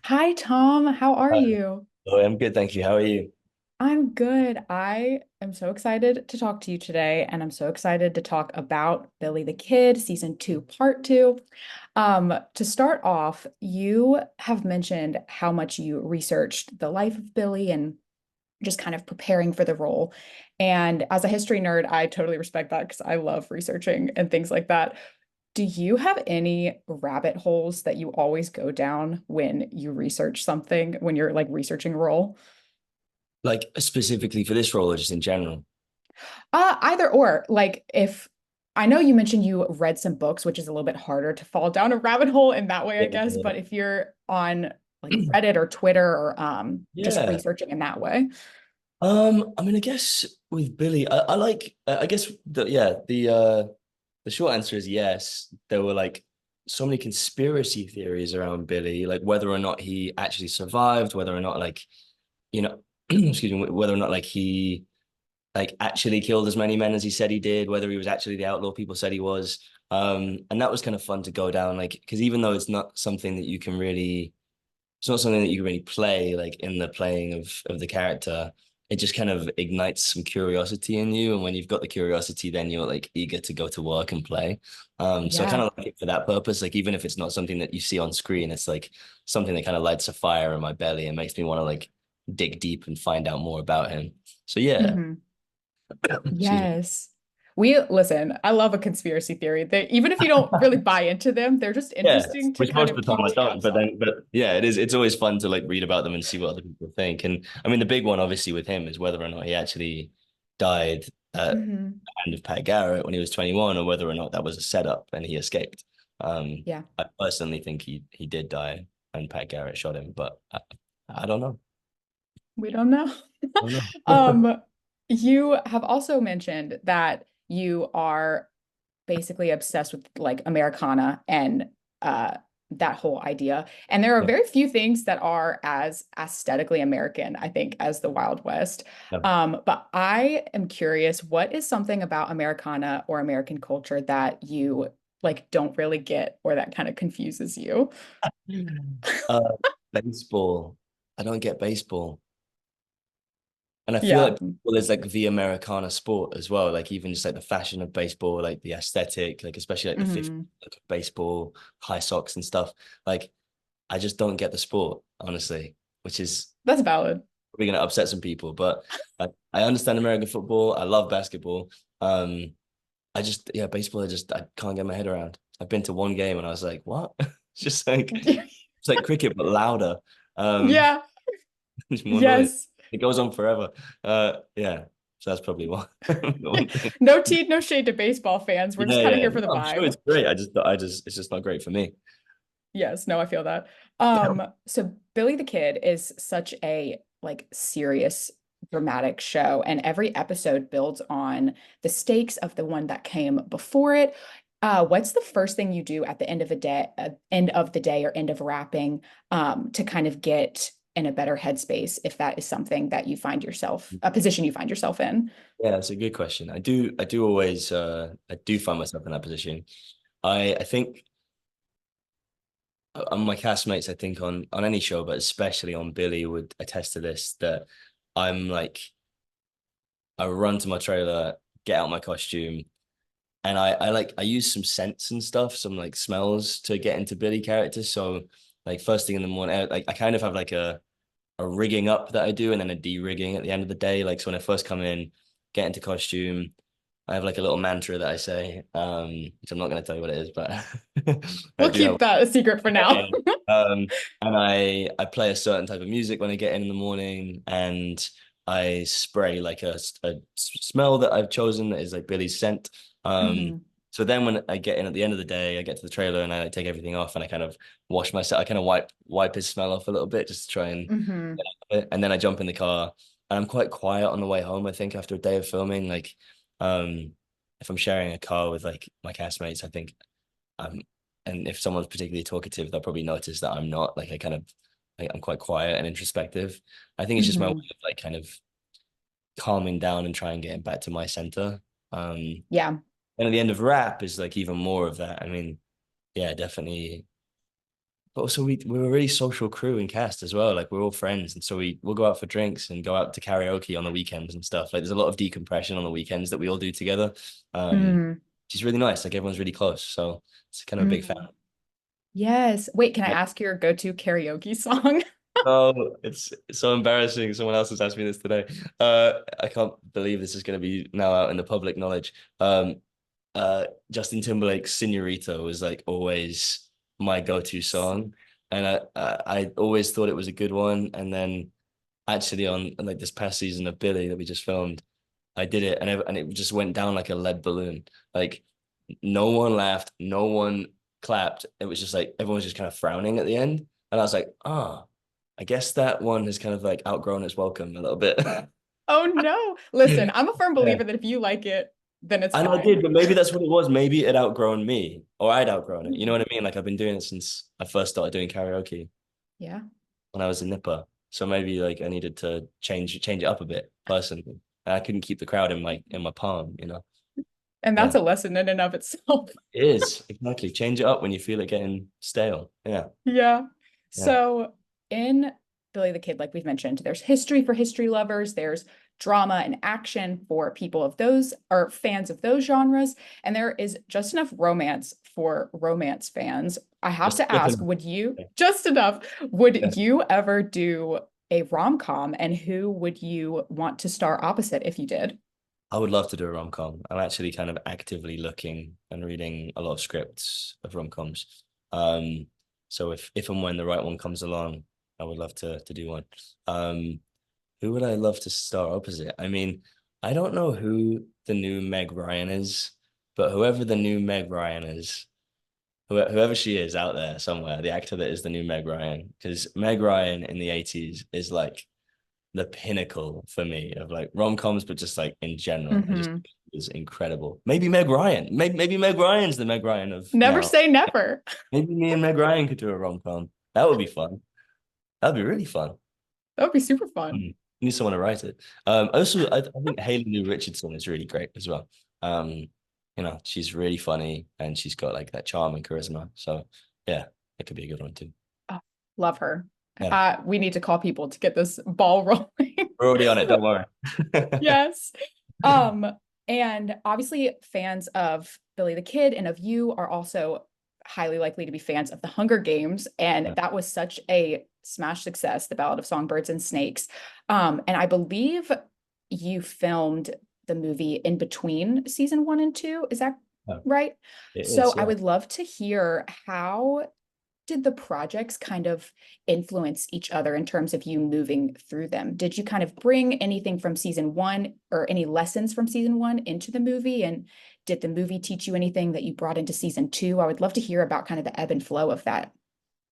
Hi, Tom. How are Hi. you? Oh, I'm good, thank you. How are you? I'm good. I am so excited to talk to you today, and I'm so excited to talk about Billy the Kid, season two, part two. To start off, you have mentioned how much you researched the life of Billy and just kind of preparing for the role. And as a history nerd, I totally respect that because I love researching and things like that. Do you have any rabbit holes that you always go down when you research something, when you're like researching a role? Like specifically for this role or just in general? Either or. Like if I know you mentioned you read some books, which is a little bit harder to fall down a rabbit hole in that way, I guess. Yeah. But if you're on like Reddit or Twitter or just Yeah. researching in that way. I mean, I guess with Billy, I like, I guess the short answer is yes. There were like so many conspiracy theories around Billy, like whether or not he actually survived, whether or not like, you know, excuse me, whether or not like he like actually killed as many men as he said he did, whether he was actually the outlaw people said he was. And that was kind of fun to go down, like, because even though it's not something that you can really, it's not something that you can really play like in the playing of the character. It just kind of ignites some curiosity in you, and when you've got the curiosity, then you're like eager to go to work and play. So I kind Yeah. of like it for that purpose. Like even if it's not something that you see on screen, it's like something that kind of lights a fire in my belly and makes me want to like dig deep and find out more about him. So yeah, Hmm. excuse me. Yes. We listen, I love a conspiracy theory. They even if you don't really buy into them, they're just Yeah, interesting to which kind most of of the time keep I don't, tabs on. but yeah, it is. It's always fun to like read about them and see what other people think. And I mean, the big one, obviously, with him is whether or not he actually died at Hmm. the hand of Pat Garrett when he was 21, or whether or not that was a setup and he escaped. Yeah. I personally think he did die and Pat Garrett shot him, but I don't know. We don't know. I don't know. Um, you have also mentioned that you are basically obsessed with like Americana and uh that whole idea. And there are Yeah. very few things that are as aesthetically American, I think, as the Wild West. But I am curious, what is something about Americana or American culture that you like don't really get or that kind of confuses you? Uh, baseball. I don't get baseball. And I feel Yeah. like well, there's like the Americana sport as well, like even just like the fashion of baseball, like the aesthetic, like especially like the 50s Hmm. look of baseball, high socks and stuff. Like I just don't get the sport, honestly, which is That's valid. probably gonna upset some people. But I understand American football. I love basketball. Um, I just yeah, baseball. I can't get my head around. I've been to one game and I was like, what? It's just like it's like cricket but louder. Um, Yeah. it's more noise. Yes. It goes on forever. Yeah. So that's probably one, one thing. No tea, no shade to baseball fans. We're just Yeah, kind of yeah. here for the No, I'm sure it's vibe. great. It's just not great for me. Yes, no, I feel that. So Billy the Kid is such a like serious dramatic show, and every episode builds on the stakes of the one that came before it. What's the first thing you do at the end of the day or end of wrapping, to kind of get in a better headspace if that is something that you find yourself, a position you find yourself in? Yeah, that's a good question. I do always, I do find myself in that position. I think on my castmates, I think on any show, but especially on Billy, would attest to this that I'm like, I run to my trailer, get out my costume, and I use some scents and stuff, some like smells to get into Billy characters. So like first thing in the morning, like I kind of have like a rigging up that I do and then a de-rigging at the end of the day. Like so when I first come in, get into costume, I have like a little mantra that I say, which I'm not going to tell you what it is, but I We'll do have. keep that a secret for Yeah. now. And I play a certain type of music when I get in the morning, and I spray like a smell that I've chosen that is like Billy's scent. Um, Mhm. so then when I get in at the end of the day, I get to the trailer and I like, take everything off and I kind of wash myself. I kind of wipe his smell off a little bit just to try and Mhm. and then I jump in the car and I'm quite quiet on the way home. I think after a day of filming, like um, if I'm sharing a car with like my castmates, I think um, and if someone's particularly talkative, they'll probably notice that I'm not like I kind of like I'm quite quiet and introspective. I think it's just my way Mhm. of like kind of calming down and trying getting back to my center. Yeah. And at the end of rap is like even more of that. I mean, yeah, definitely but also we're a really social crew and cast as well. Like we're all friends, and so we'll go out for drinks and go out to karaoke on the weekends and stuff. Like there's a lot of decompression on the weekends that we all do together. Um, Mm, which is really nice. Like everyone's really close, so it's kind of a big fan. mm. Yes. Wait, can I ask your go-to karaoke song? Oh, it's so embarrassing. Someone else has asked me this today. I can't believe this is going to be now out in the public knowledge. Justin Timberlake's "Señorita" was like always my go-to song, and I always thought it was a good one. And then actually on like this past season of Billy that we just filmed, I did it, and it just went down like a lead balloon. Like no one laughed, no one clapped. It was just like everyone was just kind of frowning at the end, and I was like, ah. I guess that one has kind of like outgrown its welcome a little bit. Oh no. Listen, I'm a firm Yeah. believer that if you like it, then it's And I fine. did, but maybe that's what it was. Maybe it outgrown me, or I'd outgrown it. You know Mm. what I mean? Like I've been doing it since I first started doing karaoke Yeah. when I was a nipper. So maybe like I needed to change it up a bit personally. And I couldn't keep the crowd in my palm, you know? And that's Yeah. a lesson in and of itself. It is exactly. Change it up when you feel it getting stale. Yeah. Yeah. Yeah. So in Billy the Kid, like we've mentioned, there's history for history lovers, there's drama and action for people of those or fans of those genres, and there is just enough romance for romance fans. I have Just to ask, flipping. would you just enough, would Yes. you ever do a rom-com and who would you want to star opposite if you did? I would love to do a rom-com. I'm actually kind of actively looking and reading a lot of scripts of rom-coms. Um, so if and when the right one comes along, I would love to do one. Um, who would I love to star opposite? I mean, I don't know who the new Meg Ryan is, but whoever the new Meg Ryan is, whoever she is out there somewhere, the actor that is the new Meg Ryan, because Meg Ryan in the 80s is like the pinnacle for me of like rom-coms, but just like in general. I just Hmm. is incredible. Maybe Meg Ryan. Maybe Meg Ryan's the Meg Ryan of Never now. say never. Maybe me and Meg Ryan could do a rom-com. That would be fun. That'd be really fun. That would be super fun. Hmm. Need someone to write it. Also, I think Haley Lou Richardson is really great as well. She's really funny and she's got like that charm and charisma. So yeah, it could be a good one too. Oh, love her. Yeah, We need to call people to get this ball rolling. we're already on it. Don't worry. Yes. Um, and obviously fans of Billy the Kid and of you are also highly likely to be fans of the Hunger Games. And Yeah. that was such a smash success, the Ballad of Songbirds and Snakes. And I believe you filmed the movie in between season 1 and 2. Is that Yeah, right? it So is. I Yeah. would love to hear how did the projects kind of influence each other in terms of you moving through them? Did you kind of bring anything from season 1 or any lessons from season 1 into the movie? And did the movie teach you anything that you brought into season 2? I would love to hear about kind of the ebb and flow of that.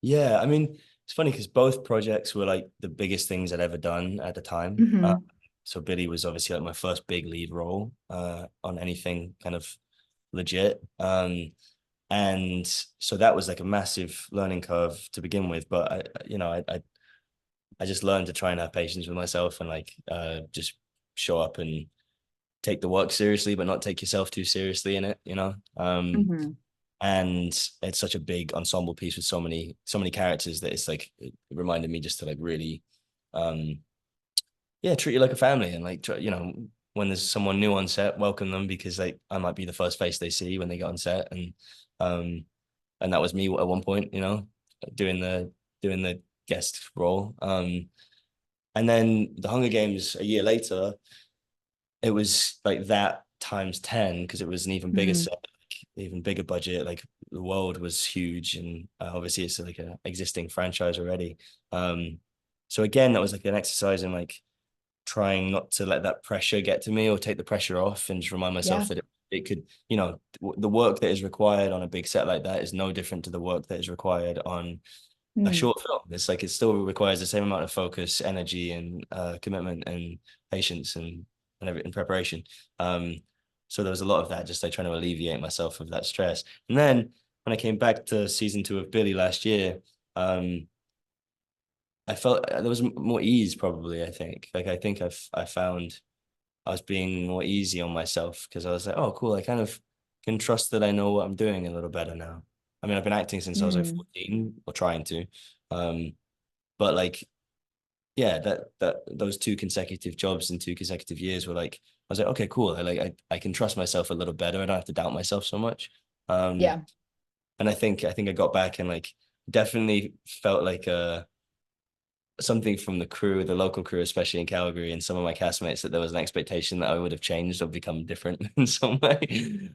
Yeah, I mean, it's funny because both projects were like the biggest things I'd ever done at the time. Hmm. So Billy was obviously like my first big lead role on anything kind of legit. And so that was like a massive learning curve to begin with. But I just learned to try and have patience with myself and like just show up and take the work seriously, but not take yourself too seriously in it, you know? Hmm. And it's such a big ensemble piece with so many characters that it's like it reminded me just to like really um yeah, treat you like a family and like when there's someone new on set, welcome them because like I might be the first face they see when they get on set. Um and that was me at one point, doing the guest role. And then the Hunger Games a year later, it was like that times 10 because it was an even bigger Hmm. set, like, even bigger budget. Like the world was huge, and obviously it's like an existing franchise already. So again, that was like an exercise in like trying not to let that pressure get to me or take the pressure off, and just remind myself Yeah. that it could, the work that is required on a big set like that is no different to the work that is required on a Mm. short film. It's like it still requires the same amount of focus, energy, and commitment and patience and preparation. Um, so there was a lot of that, just like trying to alleviate myself of that stress. And then when I came back to season 2 of Billy last year, um, I felt there was more ease probably. I think I think I found I was being more easy on myself because I was like, oh, cool. I kind of can trust that I know what I'm doing a little better now. I mean, I've been acting since I was like Mm, 14 or trying to. Um, but like, yeah, that those two consecutive jobs in 2 consecutive years were like, I was like, okay, cool. I can trust myself a little better. I don't have to doubt myself so much. Um, yeah. and I think I got back and like definitely felt like something from the crew, the local crew, especially in Calgary, and some of my castmates, that there was an expectation that I would have changed or become different in some way.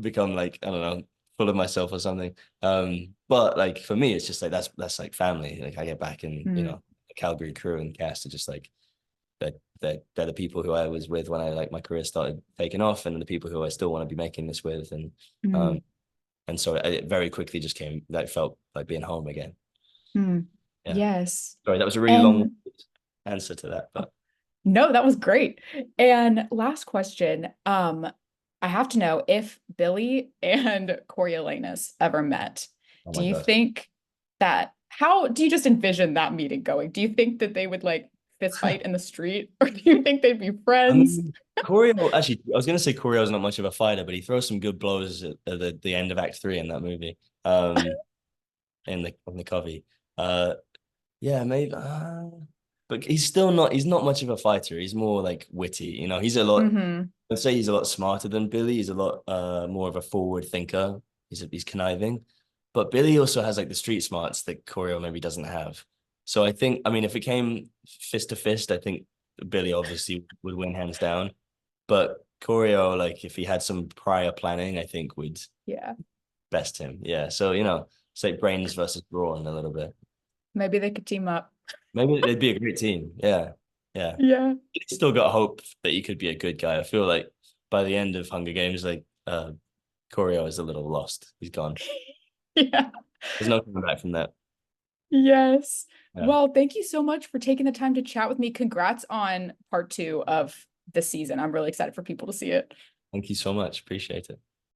Become like, I don't know, full of myself or something. But like for me, it's just like that's like family. Like I get back and Mm, the Calgary crew and cast are just like they're the people who I was with when I like my career started taking off, and the people who I still want to be making this with. Um mm, and so it very quickly just came like felt like being home again. mm. Yeah. Yes. Sorry, that was a really long And answer to that, but no, that was great. And last question. I have to know if Billy and Coriolanus ever met. oh Do my you God. think that how do you just envision that meeting going? Do you think that they would like fist fight in the street, or do you think they'd be I friends? mean, Corio, actually, I was going to say Corio's not much of a fighter, but he throws some good blows at the end of Act 3 in that movie, in the covey. Uh, yeah, maybe, but he's not much of a fighter. He's more like witty, he's a lot, Mm-hmm. I'd say he's a lot smarter than Billy. He's a lot more of a forward thinker. He's conniving, but Billy also has like the street smarts that Corio maybe doesn't have. So I think, I mean, if it came fist to fist, I think Billy obviously would win hands down. But Corio, like if he had some prior planning, I think would Yeah. best him. Yeah. So, it's like brains versus brawn a little bit. Maybe they could team up. Maybe they'd be a great team. Yeah. Yeah. Yeah. He's still got hope that he could be a good guy. I feel like by the end of Hunger Games, like Corio is a little lost. He's gone. Yeah. There's no coming back from that. Yes. Yeah. Well, thank you so much for taking the time to chat with me. Congrats on part 2 of the season. I'm really excited for people to see it. Thank you so much. Appreciate it.